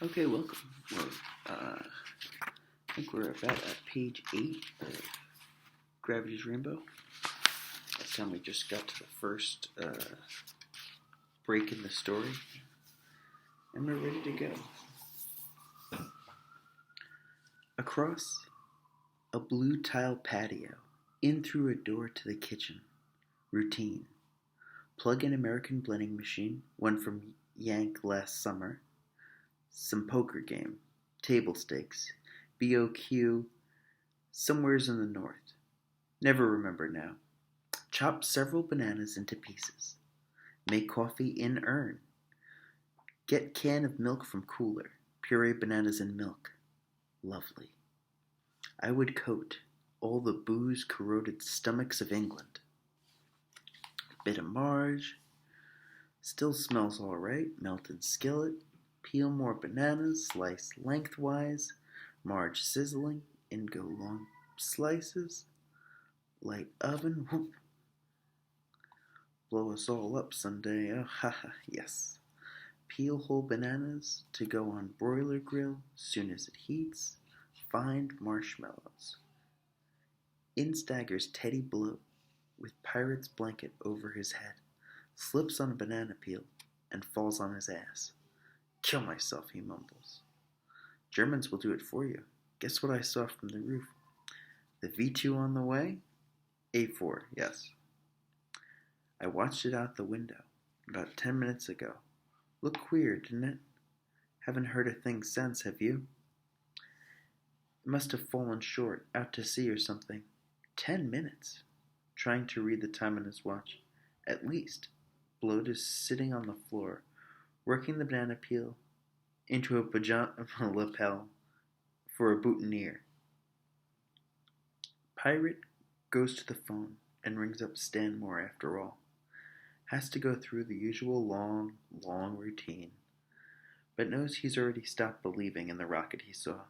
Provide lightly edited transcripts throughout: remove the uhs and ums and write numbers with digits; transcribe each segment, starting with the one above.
Okay, welcome. I think we're about at page 8 of Gravity's Rainbow. Last time we just got to the first break in the story, and we're ready to go. Across a blue tile patio, in through a door to the kitchen. Routine. Plug in American blending machine, one from Yank last summer. Some poker game. Table stakes. BOQ. Somewheres in the north. Never remember now. Chop several bananas into pieces. Make coffee in urn. Get can of milk from cooler. Puree bananas in milk. Lovely. I would coat all the booze-corroded stomachs of England. Bit of marge. Still smells all right. Melted skillet. Peel more bananas. Slice lengthwise. Marge sizzling. In go long slices. Light oven. Whoop. Blow us all up someday. Oh, haha, yes. Peel whole bananas to go on broiler grill soon as it heats. Find marshmallows. In staggers Teddy Bloat with pirate's blanket over his head, slips on a banana peel, and falls on his ass. Kill myself, he mumbles. Germans will do it for you. Guess what I saw from the roof? The V2 on the way? A4, yes. I watched it out the window about 10 minutes ago. Looked queer, didn't it? Haven't heard a thing since, have you? It must have fallen short, out to sea or something. 10 minutes. Trying to read the time on his watch. At least. Bloat is sitting on the floor, working the banana peel into a pajama lapel for a boutonniere. Pirate goes to the phone and rings up Stanmore after all. Has to go through the usual long routine, but knows he's already stopped believing in the rocket he saw.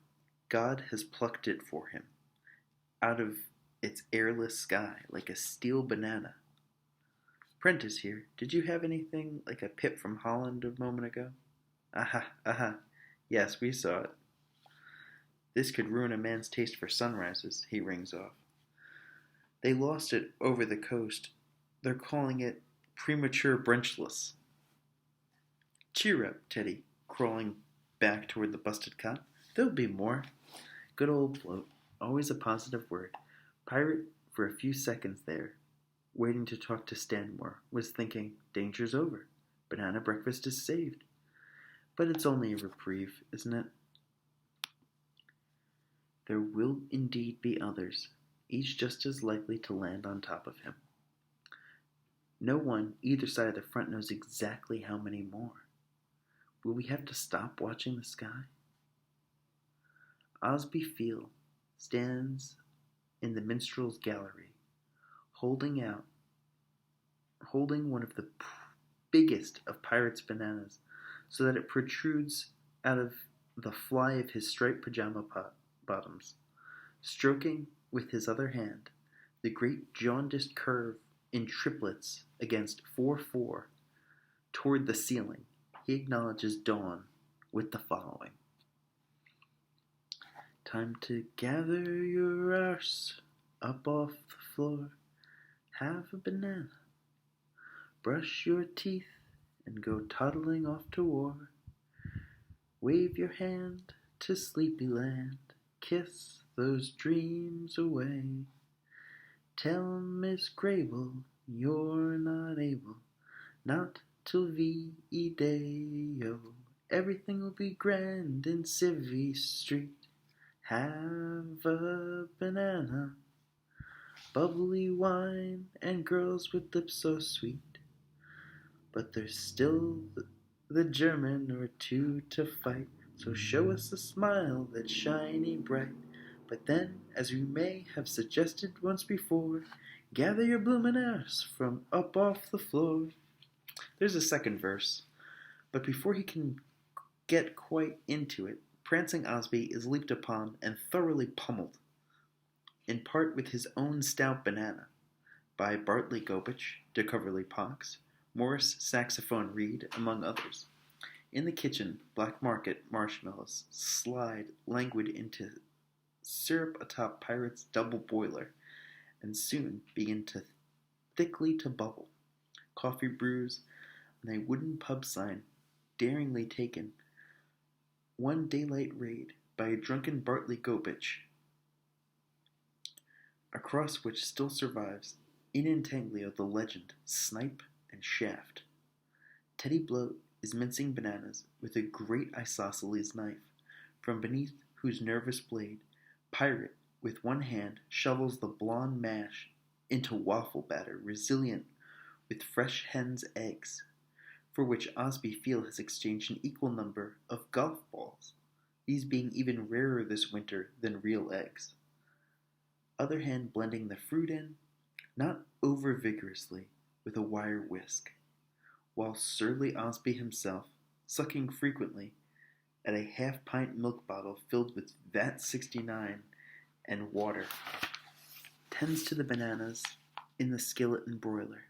God has plucked it for him, out of its airless sky, like a steel banana. Prentice here, did you have anything like a pip from Holland a moment ago? Aha, yes, we saw it. This could ruin a man's taste for sunrises, he rings off. They lost it over the coast. They're calling it premature brunchless. Cheer up, Teddy, crawling back toward the busted cot. There'll be more. Good old Bloat, always a positive word. Pirate, for a few seconds there, waiting to talk to Stanmore, was thinking, danger's over. Banana breakfast is saved. But it's only a reprieve, isn't it? There will indeed be others, each just as likely to land on top of him. No one either side of the front knows exactly how many more. Will we have to stop watching the sky? Osbie Feel stands in the minstrel's gallery, holding one of the biggest of Pirate's bananas so that it protrudes out of the fly of his striped pajama bottoms, stroking with his other hand the great jaundiced curve in triplets against 4-4 toward the ceiling. He acknowledges dawn with the following. Time to gather your arse up off the floor, have a banana, brush your teeth, and go toddling off to war. Wave your hand to sleepy land, kiss those dreams away. Tell Miss Grable you're not able, not till V.E. Day-o. Everything will be grand in Civvy Street. Have a banana, bubbly wine, and girls with lips so sweet. But there's still the German or two to fight, so show us a smile that's shiny bright. But then, as we may have suggested once before, gather your bloomin' arse from up off the floor. There's a second verse, but before he can get quite into it, prancing Osbie is leaped upon and thoroughly pummeled, in part with his own stout banana, by Bartley Gobich, de Coverley Pox, Morris Saxophone Reed, among others. In the kitchen, black market marshmallows slide languid into syrup atop Pirate's double boiler, and soon begin to thickly to bubble. Coffee brews on a wooden pub sign daringly taken one daylight raid by a drunken Bartley Gopich, across which still survives in intaglio the legend Snipe and Shaft. Teddy Bloat is mincing bananas with a great isosceles knife, from beneath whose nervous blade Pirate, with one hand, shovels the blonde mash into waffle batter resilient with fresh hen's eggs, for which Osbie Feel has exchanged an equal number of golf balls, these being even rarer this winter than real eggs. Other hand blending the fruit in, not over vigorously, with a wire whisk, while surly Osbie himself, sucking frequently at a half-pint milk bottle filled with Vat 69 and water, tends to the bananas in the skillet and broiler.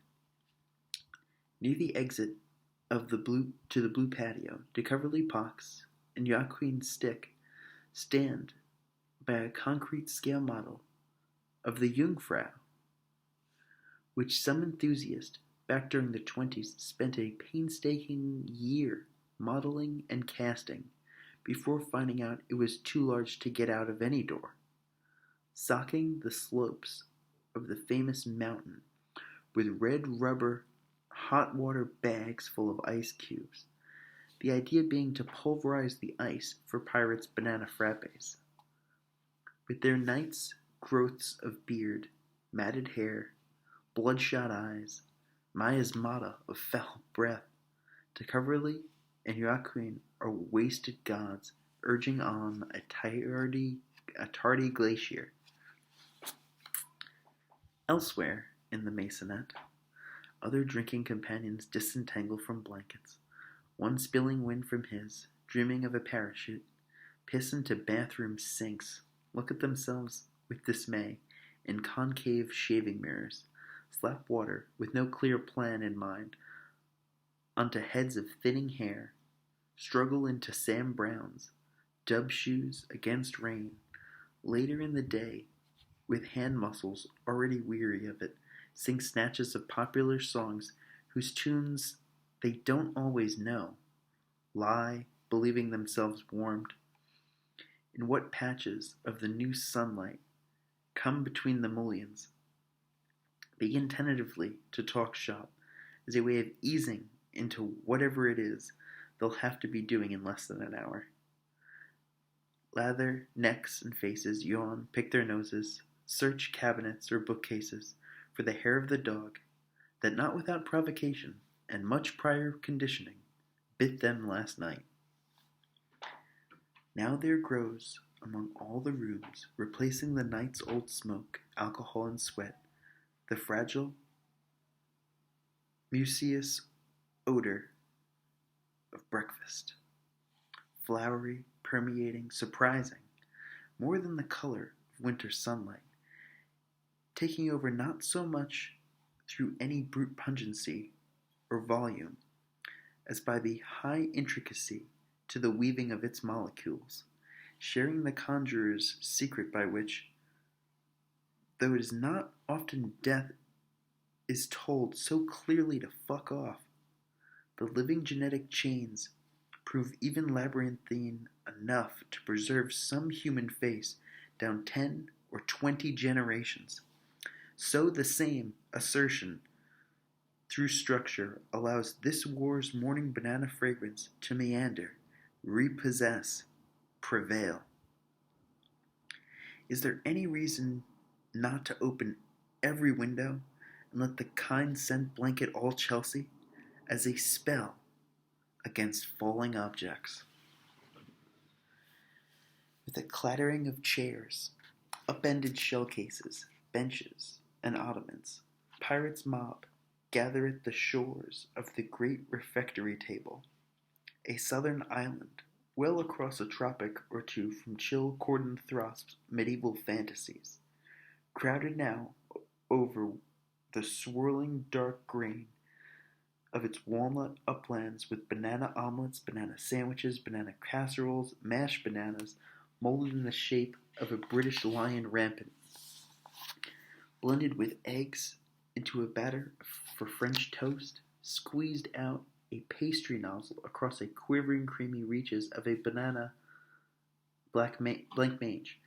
Near the exit of the blue patio, De Coverley Pox and Joaquin Stick stand by a concrete scale model of the Jungfrau, which some enthusiast back during the 20s spent a painstaking year modeling and casting before finding out it was too large to get out of any door. Socking the slopes of the famous mountain with red rubber hot water bags full of ice cubes, the idea being to pulverize the ice for Pirate's banana frappes. With their night's growths of beard, matted hair, bloodshot eyes, miasmata of foul breath, De Coverley and Joaquin are wasted gods urging on a tardy glacier. Elsewhere in the maisonette, other drinking companions disentangle from blankets, one spilling wind from his, dreaming of a parachute, piss into bathroom sinks, look at themselves with dismay in concave shaving mirrors, slap water with no clear plan in mind onto heads of thinning hair, struggle into Sam Brown's, dub shoes against rain, later in the day, with hand muscles already weary of it, sing snatches of popular songs whose tunes they don't always know, lie, believing themselves warmed. In what patches of the new sunlight come between the mullions, begin tentatively to talk shop as a way of easing into whatever it is they'll have to be doing in less than an hour. Lather necks and faces, yawn, pick their noses, search cabinets or bookcases for the hair of the dog that, not without provocation and much prior conditioning, bit them last night. Now there grows among all the rooms, replacing the night's old smoke, alcohol, and sweat, the fragile, museous odor of breakfast. Flowery, permeating, surprising, more than the color of winter sunlight, taking over not so much through any brute pungency or volume, as by the high intricacy to the weaving of its molecules, sharing the conjurer's secret by which, though it is not often death is told so clearly to fuck off, the living genetic chains prove even labyrinthine enough to preserve some human face down 10 or 20 generations. So the same assertion through structure allows this war's morning banana fragrance to meander, repossess, prevail. Is there any reason not to open every window and let the kind scent blanket all Chelsea as a spell against falling objects? With a clattering of chairs, upended shell cases, benches, and ottomans, Pirate's mob gather at the shores of the great refectory table, a southern island well across a tropic or two from chill Cordon Throsp's medieval fantasies, crowded now over the swirling dark grain of its walnut uplands with banana omelets, banana sandwiches, banana casseroles, mashed bananas, molded in the shape of a British lion rampant, blended with eggs into a batter for French toast, squeezed out a pastry nozzle across a quivering creamy reaches of a banana blanc mange,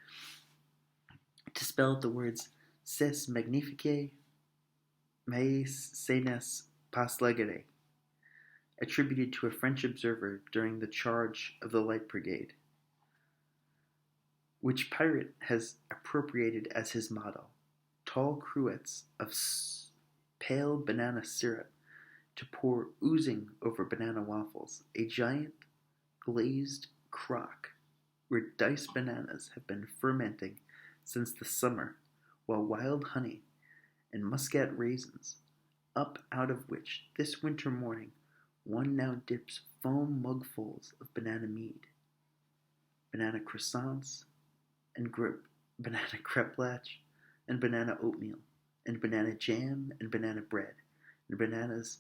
to spell out the words "C'est magnifique, mais ce n'est pas léger," attributed to a French observer during the charge of the Light Brigade, which Pirate has appropriated as his motto. Tall cruets of pale banana syrup to pour oozing over banana waffles, a giant glazed crock where diced bananas have been fermenting since the summer, while wild honey and muscat raisins, up out of which this winter morning one now dips foam mugfuls of banana mead, banana croissants, and banana crepe latch, and banana oatmeal, and banana jam, and banana bread, and bananas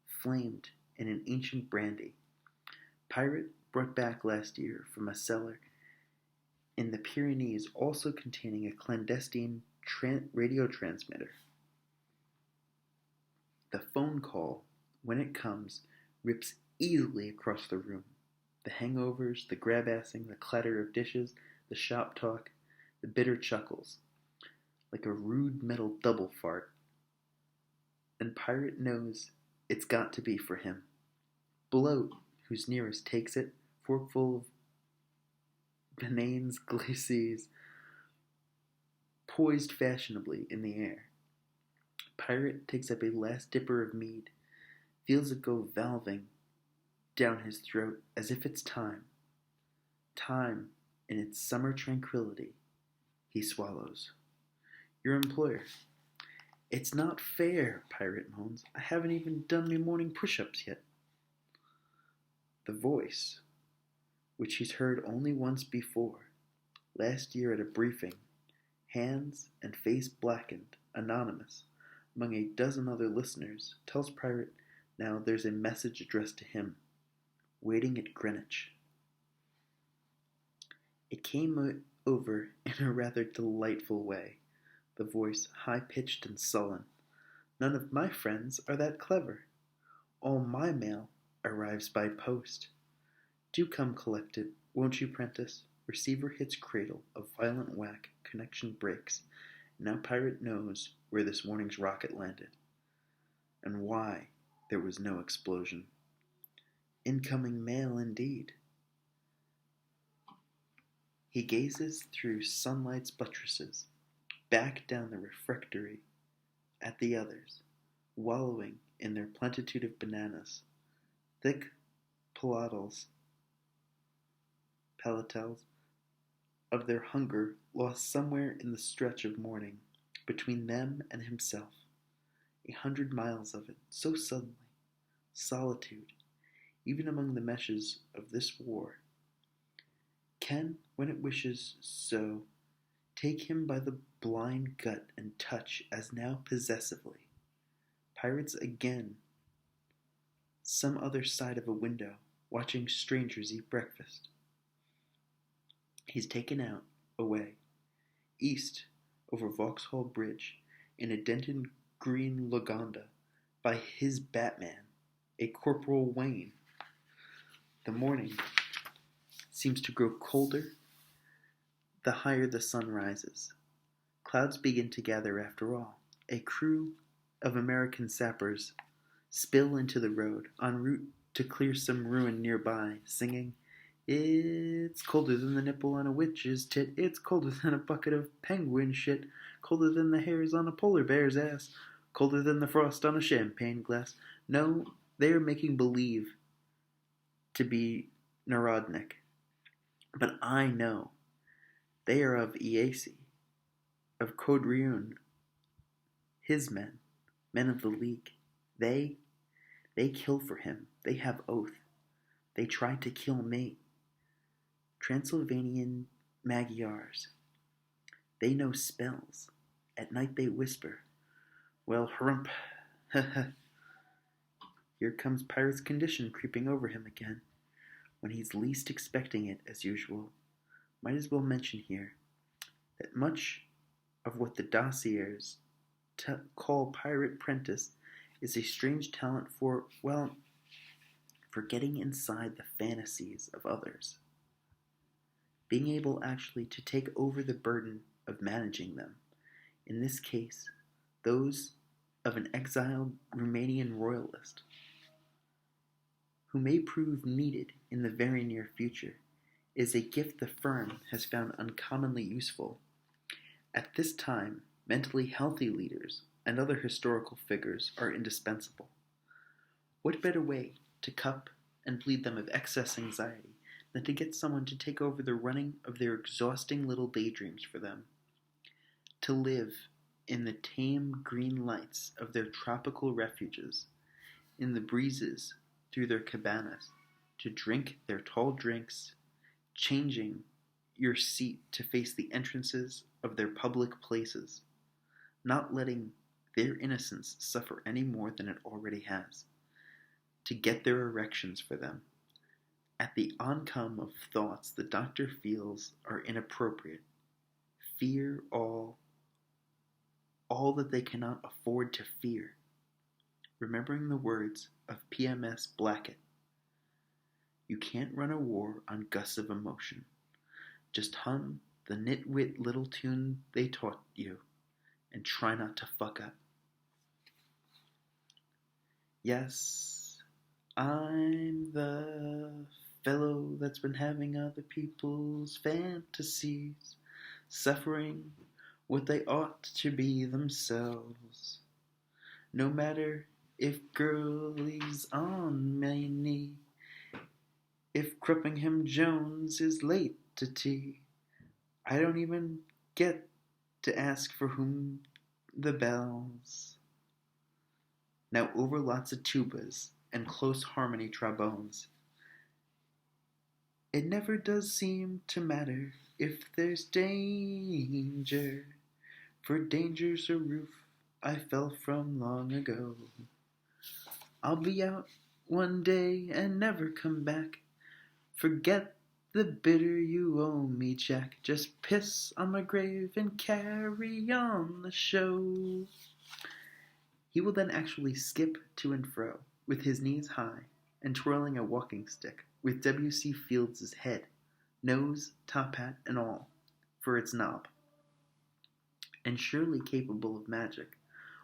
flamed in an ancient brandy. Pirate brought back last year from a cellar in the Pyrenees, also containing a clandestine radio transmitter. The phone call, when it comes, rips easily across the room. The hangovers, the grab-assing, the clatter of dishes, the shop talk, the bitter chuckles, like a rude metal double fart. And Pirate knows it's got to be for him. Bloat, who's nearest, takes it, forkful of bananes glaces, poised fashionably in the air. Pirate takes up a last dipper of mead, feels it go valving down his throat as if it's time. Time in its summer tranquility. He swallows. Your employer. It's not fair, Pirate moans. I haven't even done my morning push-ups yet. The voice, which he's heard only once before, last year at a briefing, hands and face blackened, anonymous, among a dozen other listeners, tells Pirate now there's a message addressed to him, waiting at Greenwich. It came over in a rather delightful way, the voice high-pitched and sullen. None of my friends are that clever. All my mail arrives by post. Do come collect it, won't you, Prentice? Receiver hits cradle, a violent whack, connection breaks. Now Pirate knows where this morning's rocket landed, and why there was no explosion. Incoming mail indeed. He gazes through sunlight's buttresses, back down the refectory at the others, wallowing in their plenitude of bananas, thick palatals of their hunger lost somewhere in the stretch of morning between them and himself. 100 miles of it, so suddenly. Solitude, even among the meshes of this war, can, when it wishes so, take him by the blind gut and touch as now possessively. Pirates again, some other side of a window, watching strangers eat breakfast. He's taken out, away, east, over Vauxhall Bridge, in a dented green Lagonda, by his Batman, a Corporal Wayne. The morning seems to grow colder the higher the sun rises. Clouds begin to gather after all. A crew of American sappers spill into the road, en route to clear some ruin nearby, singing, "It's colder than the nipple on a witch's tit. It's colder than a bucket of penguin shit. Colder than the hairs on a polar bear's ass. Colder than the frost on a champagne glass." No, they are making believe to be Narodnik. But I know they are of Iasi, of Codriun, his men of the League. They kill for him. They have oath. They tried to kill me. Transylvanian Magyars. They know spells. At night they whisper, "Well, hrump, Here comes pirate's condition creeping over him again, when he's least expecting it as usual. Might as well mention here that much of what the dossiers call pirate prentice is a strange talent for, well, for getting inside the fantasies of others. Being able actually to take over the burden of managing them. In this case, those of an exiled Romanian royalist, who may prove needed in the very near future, is a gift the firm has found uncommonly useful. At this time, mentally healthy leaders and other historical figures are indispensable. What better way to cup and bleed them of excess anxiety than to get someone to take over the running of their exhausting little daydreams for them, to live in the tame green lights of their tropical refuges, in the breezes through their cabanas, to drink their tall drinks, changing your seat to face the entrances of their public places, not letting their innocence suffer any more than it already has, to get their erections for them. At the oncome of thoughts the doctor feels are inappropriate, fear all that they cannot afford to fear, remembering the words of PMS Blackett, "You can't run a war on gusts of emotion. Just hum the nitwit little tune they taught you, and try not to fuck up." Yes, I'm the fellow that's been having other people's fantasies, suffering what they ought to be themselves. No matter if girlie's on my knee, if Cruppingham Jones is late to tea, I don't even get to ask for whom the bells. Now over lots of tubas and close harmony trombones. It never does seem to matter if there's danger, for danger's a roof I fell from long ago. I'll be out one day and never come back. Forget the bitter you owe me, Jack. Just piss on my grave and carry on the show. He will then actually skip to and fro, with his knees high, and twirling a walking stick, with W.C. Fields' head, nose, top hat, and all, for its knob, and surely capable of magic,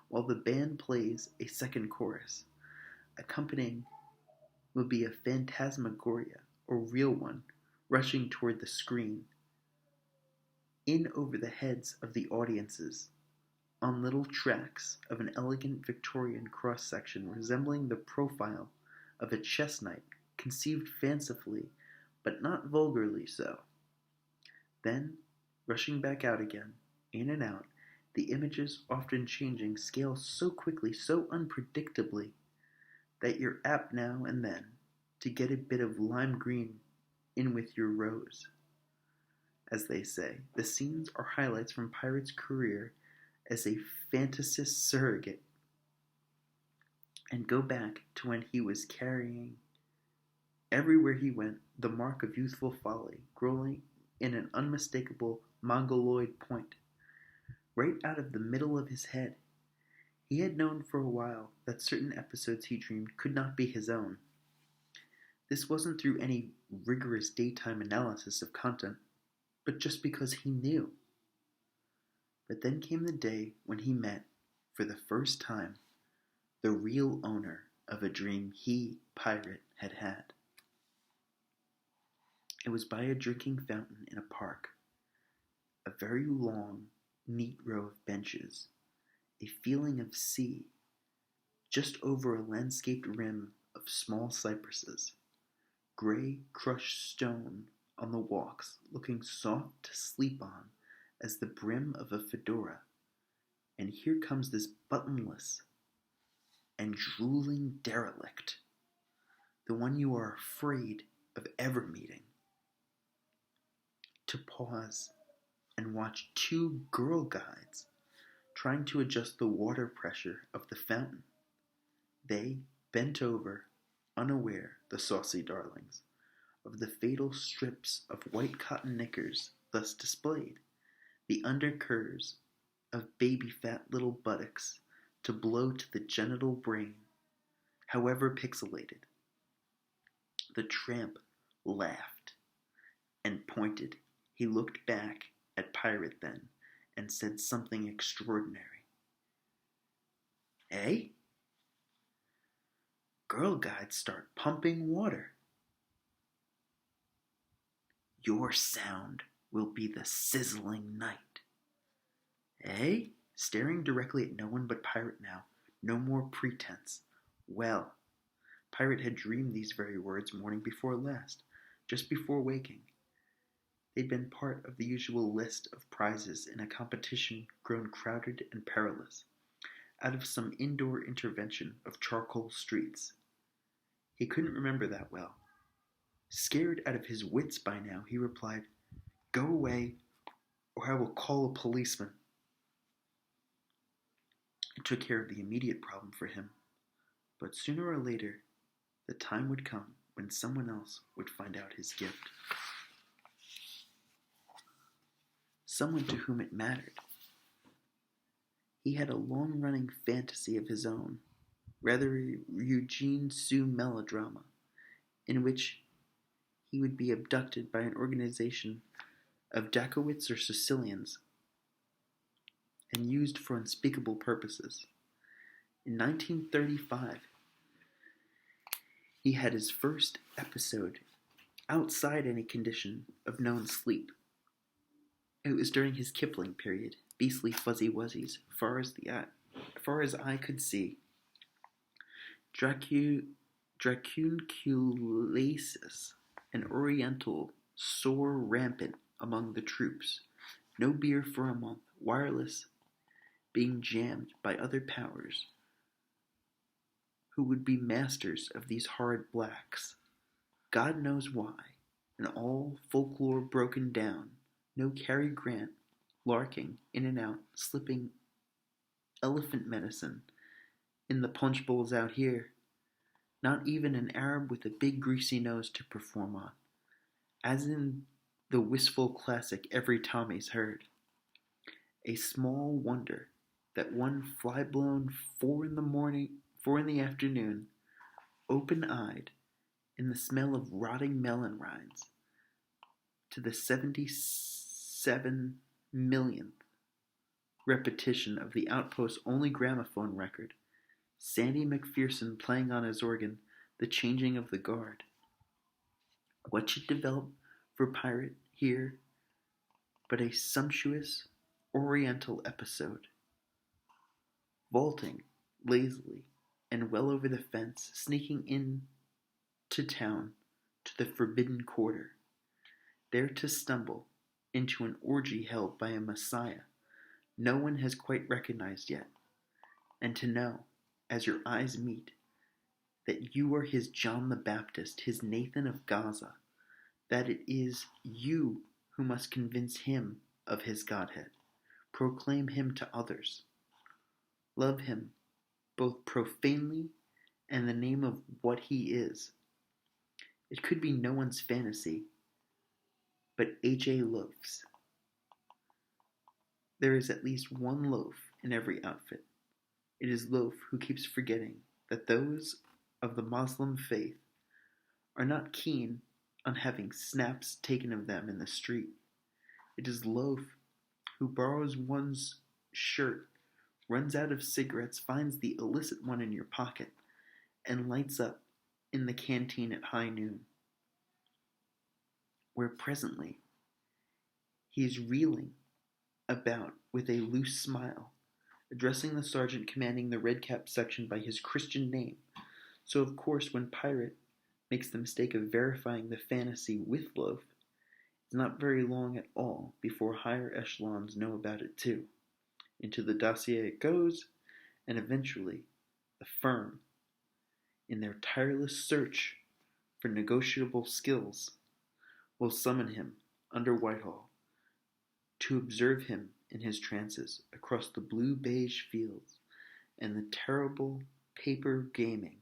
while the band plays a second chorus. Accompanying will be a phantasmagoria, or real one, rushing toward the screen, in over the heads of the audiences, on little tracks of an elegant Victorian cross-section resembling the profile of a chess knight, conceived fancifully, but not vulgarly so. Then, rushing back out again, in and out, the images often changing scale so quickly, so unpredictably, that you're apt now and then to get a bit of lime green in with your rose. As they say, the scenes are highlights from Pirate's career as a fantasist surrogate, and go back to when he was carrying, everywhere he went, the mark of youthful folly, growing in an unmistakable mongoloid point, right out of the middle of his head. He had known for a while that certain episodes he dreamed could not be his own. This wasn't through any rigorous daytime analysis of content, but just because he knew. But then came the day when he met, for the first time, the real owner of a dream he, Pirate, had had. It was by a drinking fountain in a park, a very long, neat row of benches, a feeling of sea, just over a landscaped rim of small cypresses, gray crushed stone on the walks, looking soft to sleep on as the brim of a fedora, and here comes this buttonless and drooling derelict, the one you are afraid of ever meeting, to pause and watch two girl guides trying to adjust the water pressure of the fountain. They bent over, unaware, the saucy darlings, of the fatal strips of white cotton knickers thus displayed, the undercurves of baby-fat little buttocks to blow to the genital brain, however pixelated. The tramp laughed and pointed. He looked back at Pirate then and said something extraordinary. Eh? Girl guides start pumping water. Your sound will be the sizzling night. Eh? Staring directly at no one but Pirate now. No more pretense. Well, Pirate had dreamed these very words morning before last, just before waking. They'd been part of the usual list of prizes in a competition grown crowded and perilous, out of some indoor intervention of charcoal streets. He couldn't remember that well. Scared out of his wits by now, he replied, "Go away, or I will call a policeman." It took care of the immediate problem for him, but sooner or later, the time would come when someone else would find out his gift. Someone to whom it mattered. He had a long-running fantasy of his own, rather a Eugene Sue melodrama, in which he would be abducted by an organization of Dacoits or Sicilians and used for unspeakable purposes. In 1935, he had his first episode outside any condition of known sleep. It was during his Kipling period, beastly fuzzy wuzzies, far as eye could see. Dracunculation, an oriental, sore rampant among the troops. No beer for a month, wireless being jammed by other powers who would be masters of these horrid blacks. God knows why, and all folklore broken down. No Cary Grant, larking in and out, slipping elephant medicine in the punch bowls out here. Not even an Arab with a big greasy nose to perform on, as in the wistful classic every Tommy's heard. A small wonder that one fly-blown 4 in the afternoon, open-eyed, in the smell of rotting melon rinds, to the 77 millionth repetition of the Outpost's only gramophone record, Sandy McPherson playing on his organ The Changing of the Guard. What should develop for Pirate here but a sumptuous oriental episode? Vaulting lazily and well over the fence, sneaking in to town to the forbidden quarter, there to stumble into an orgy held by a messiah no one has quite recognized yet, and to know, as your eyes meet, that you are his John the Baptist, his Nathan of Gaza, that it is you who must convince him of his Godhead, proclaim him to others, love him both profanely and in the name of what he is. It could be no one's fantasy, but H.A. Loaf's. There is at least one loaf in every outfit. It is Loaf who keeps forgetting that those of the Moslem faith are not keen on having snaps taken of them in the street. It is Loaf who borrows one's shirt, runs out of cigarettes, finds the illicit one in your pocket, and lights up in the canteen at high noon, where presently he is reeling about with a loose smile, addressing the sergeant commanding the red cap section by his Christian name. So of course when Pirate makes the mistake of verifying the fantasy with Loaf, it's not very long at all before higher echelons know about it too. Into the dossier it goes, and eventually the firm, in their tireless search for negotiable skills, will summon him under Whitehall to observe him in his trances across the blue-beige fields and the terrible paper gaming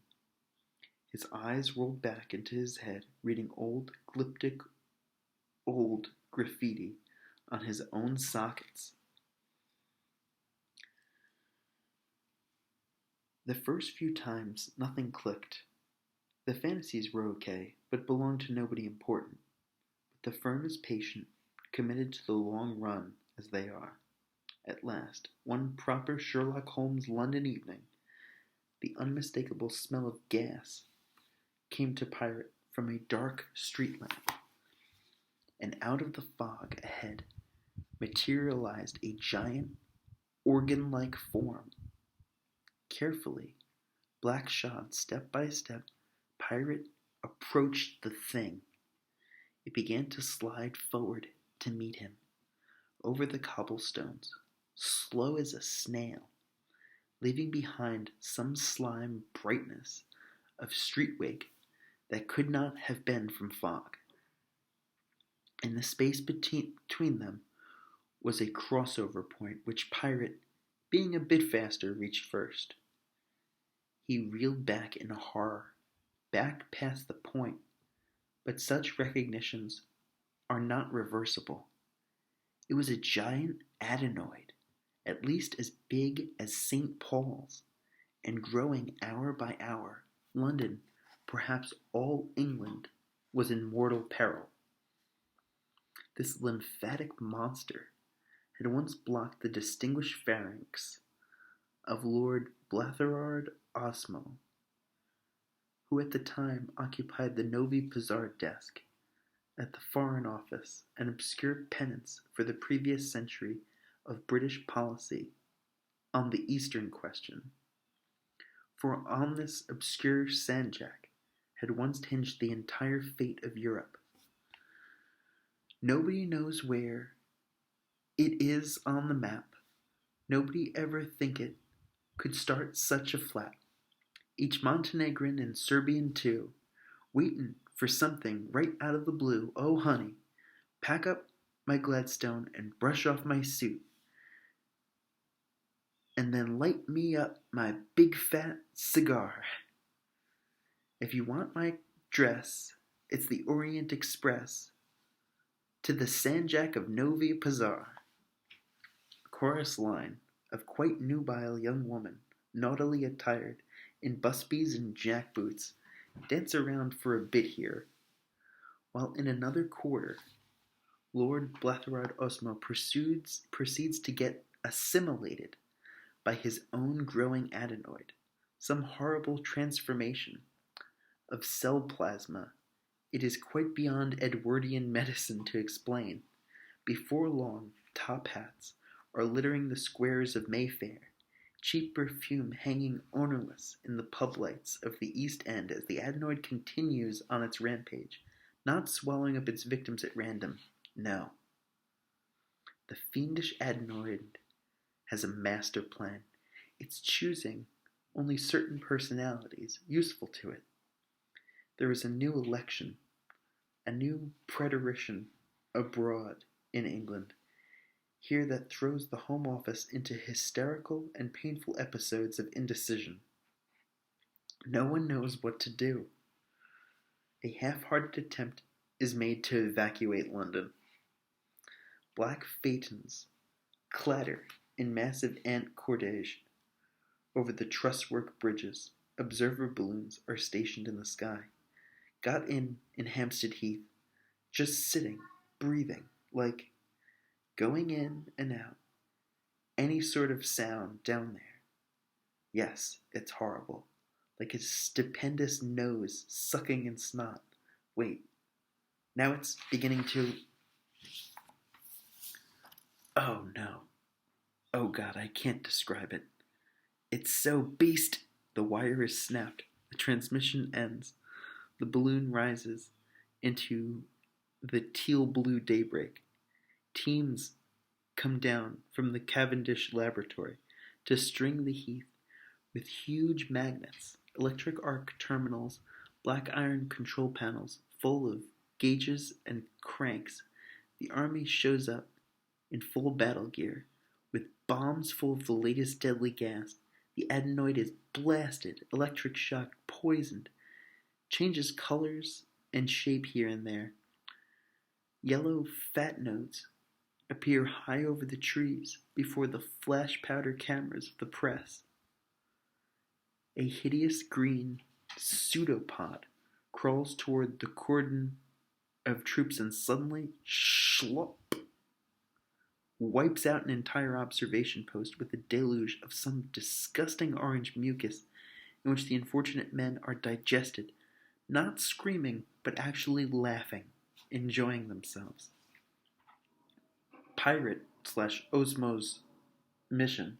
His eyes rolled back into his head, reading old graffiti on his own sockets. The first few times, nothing clicked. The fantasies were okay, but belonged to nobody important. But the firm is patient, committed to the long run, as they are. At last, one proper Sherlock Holmes London evening, the unmistakable smell of gas came to Pirate from a dark street lamp, and out of the fog ahead materialized a giant, organ-like form. Carefully, black-shod step by step, Pirate approached the thing. It began to slide forward to meet him, over the cobblestones, slow as a snail, leaving behind some slime brightness of street wake that could not have been from fog. In the space between them was a crossover point which Pirate, being a bit faster, reached first. He reeled back in horror, back past the point, but such recognitions are not reversible. It was a giant adenoid, at least as big as St. Paul's, and growing hour by hour. London, perhaps all England, was in mortal peril. This lymphatic monster had once blocked the distinguished pharynx of Lord Blatherard Osmo, who at the time occupied the Novi Pazar desk at the Foreign Office, an obscure penance for the previous century of British policy on the Eastern question. For on this obscure sandjack had once hinged the entire fate of Europe. Nobody knows where it is on the map. Nobody ever think it could start such a flap. Each Montenegrin and Serbian too, waitin' for something right out of the blue. Oh, honey, pack up my Gladstone and brush off my suit, and then light me up my big fat cigar. If you want my dress, it's the Orient Express to the Sandjack of Novi Pazar. Chorus line of quite nubile young woman, naughtily attired in busbies and jackboots, dance around for a bit here, while in another quarter, Lord Blatherard Osmo proceeds to get assimilated by his own growing adenoid, some horrible transformation of cell plasma. It is quite beyond Edwardian medicine to explain. Before long, top hats are littering the squares of Mayfair, cheap perfume hanging ownerless in the pub lights of the East End as the adenoid continues on its rampage, not swallowing up its victims at random. No. The fiendish adenoid has a master plan. It's choosing only certain personalities useful to it. There is a new election, a new preterition abroad in England, here that throws the Home Office into hysterical and painful episodes of indecision. No one knows what to do. A half-hearted attempt is made to evacuate London. Black phaetons clatter in massive ant cortege over the trusswork bridges. Observer balloons are stationed in the sky. Got in Hampstead Heath, just sitting, breathing, like going in and out. Any sort of sound down there. Yes, it's horrible. Like a stupendous nose sucking in snot. Wait, now it's beginning to... Oh no. Oh God, I can't describe it. It's so beast. The wire is snapped. The transmission ends. The balloon rises into the teal-blue daybreak. Teams come down from the Cavendish laboratory to string the Heath with huge magnets, electric arc terminals, black iron control panels full of gauges and cranks. The army shows up in full battle gear with bombs full of the latest deadly gas. The adenoid is blasted, electric shock, poisoned. changes colors and shape here and there. Yellow fat nodes appear high over the trees before the flash powder cameras of the press. A hideous green pseudopod crawls toward the cordon of troops and suddenly, schlop, wipes out an entire observation post with a deluge of some disgusting orange mucus in which the unfortunate men are digested, not screaming, but actually laughing, enjoying themselves. Pirate/Osmo's mission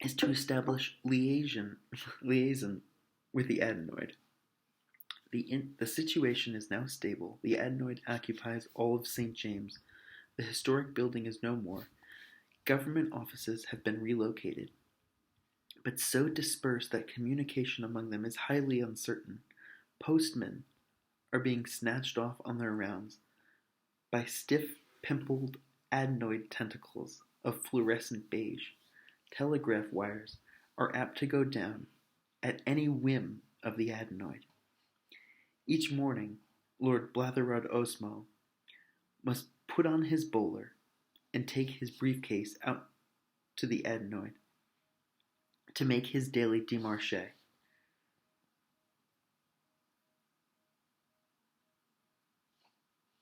is to establish liaison with the Adenoid. The situation is now stable. The Adenoid occupies all of St. James. The historic building is no more. Government offices have been relocated, but so dispersed that communication among them is highly uncertain. Postmen are being snatched off on their rounds by stiff, pimpled adenoid tentacles of fluorescent beige. Telegraph wires are apt to go down at any whim of the adenoid. Each morning, Lord Blatherod Osmo must put on his bowler and take his briefcase out to the adenoid to make his daily démarche.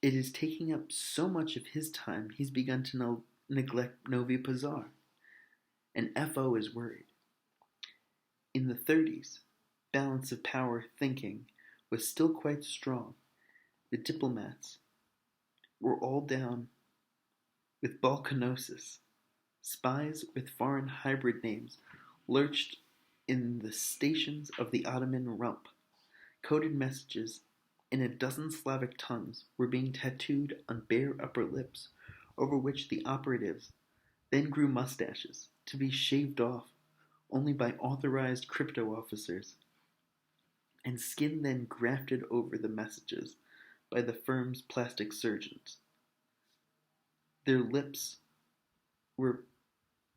It is taking up so much of his time he's begun to neglect Novi Pazar, and F.O. is worried. In the 30s, balance of power thinking was still quite strong. The diplomats were all down with Balkanosis. Spies with foreign hybrid names lurched in the stations of the Ottoman rump. Coded messages in a dozen Slavic tongues were being tattooed on bare upper lips, over which the operatives then grew mustaches, to be shaved off only by authorized crypto officers, and skin then grafted over the messages by the firm's plastic surgeons. Their lips were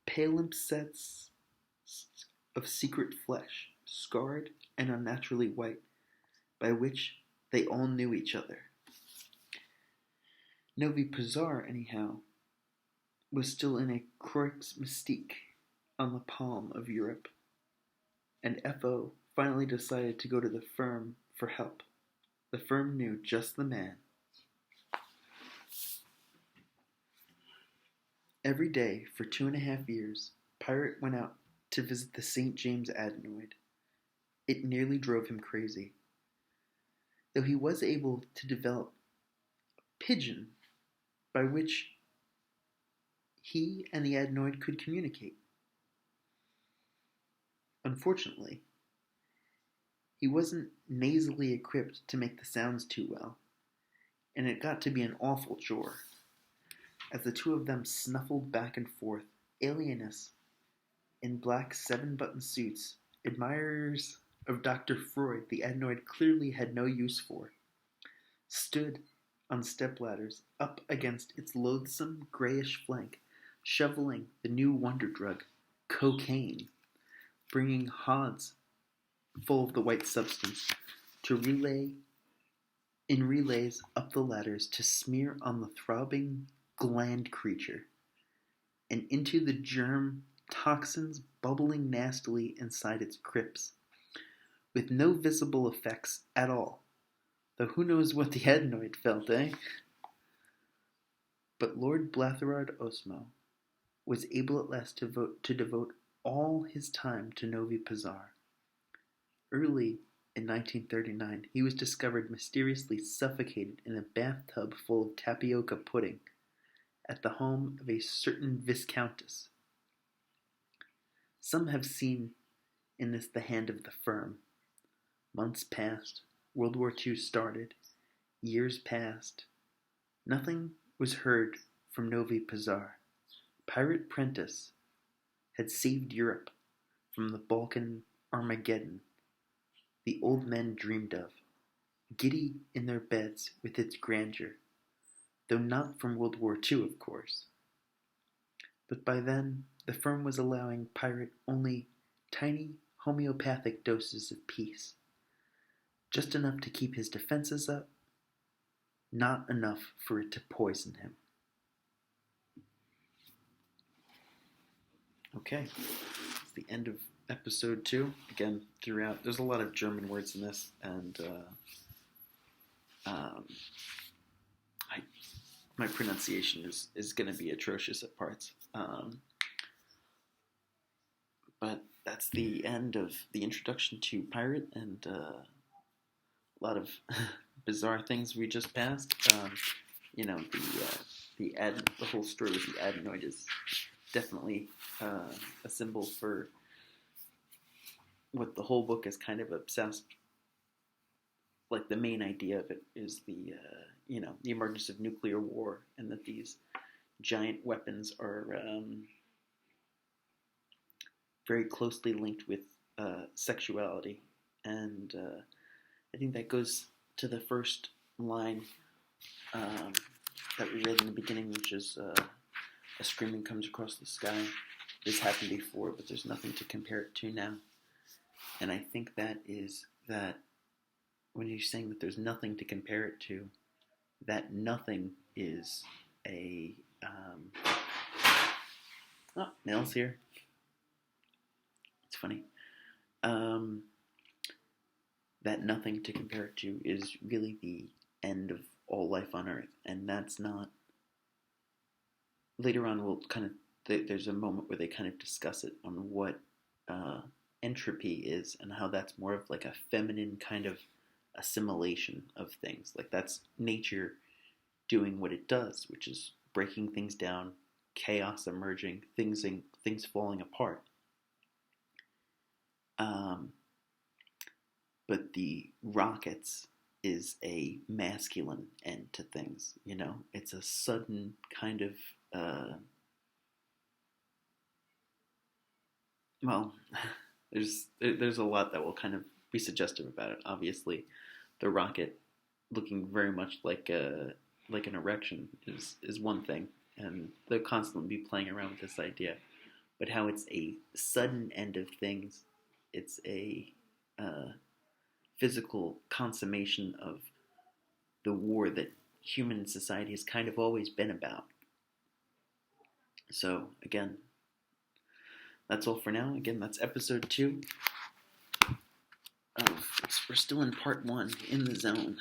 palimpsests of secret flesh, scarred and unnaturally white, by which they all knew each other. Novi Pazar, anyhow, was still in a Croix mystique on the palm of Europe, and F.O. finally decided to go to the firm for help. The firm knew just the man. Every day for 2.5 years, Pirate went out to visit the St. James Adenoid. It nearly drove him crazy. Though he was able to develop a pigeon by which he and the adenoid could communicate. Unfortunately, he wasn't nasally equipped to make the sounds too well, and it got to be an awful chore. As the two of them snuffled back and forth, alienous in black 7-button suits, admirers of Dr. Freud the adenoid clearly had no use for, stood on stepladders up against its loathsome grayish flank, shoveling the new wonder drug, cocaine, bringing hods full of the white substance to relays up the ladders to smear on the throbbing gland creature, and into the germ toxins bubbling nastily inside its crypts, with no visible effects at all, though who knows what the adenoid felt, eh? But Lord Blatherod Osmo was able at last to devote all his time to Novi Pazar. Early in 1939, he was discovered mysteriously suffocated in a bathtub full of tapioca pudding at the home of a certain Viscountess. Some have seen in this the hand of the firm. Months passed, World War II started, years passed. Nothing was heard from Novi Pazar. Pirate Prentice had saved Europe from the Balkan Armageddon the old men dreamed of, giddy in their beds with its grandeur, though not from World War II, of course. But by then, the firm was allowing Pirate only tiny homeopathic doses of peace. Just enough to keep his defenses up, not enough for it to poison him. Okay, it's the end of episode 2. Again, throughout, there's a lot of German words in this, and my pronunciation is going to be atrocious at parts. But that's the end of the introduction to Pirate, and a lot of bizarre things we just passed. The whole story with the Adenoid is definitely a symbol for what the whole book is kind of obsessed. Like, the main idea of it is the emergence of nuclear war, and that these giant weapons are very closely linked with sexuality. And I think that goes to the first line that we read in the beginning, which is a screaming comes across the sky. This happened before, but there's nothing to compare it to now. And I think that is that when you're saying that there's nothing to compare it to, that nothing is a... Nell's here. It's funny. That nothing to compare it to is really the end of all life on Earth. And that's not... Later on, we'll kind of... There's a moment where they kind of discuss it on what entropy is, and how that's more of like a feminine kind of assimilation of things. Like, that's nature doing what it does, which is breaking things down, chaos emerging, things falling apart. But the rockets is a masculine end to things, It's a sudden kind of, there's a lot that will kind of be suggestive about it. Obviously, the rocket looking very much like an erection is one thing, and they'll constantly be playing around with this idea. But how it's a sudden end of things, it's a physical consummation of the war that human society has kind of always been about. So, again, that's all for now. Again, that's episode 2. We're still in part 1, in the zone.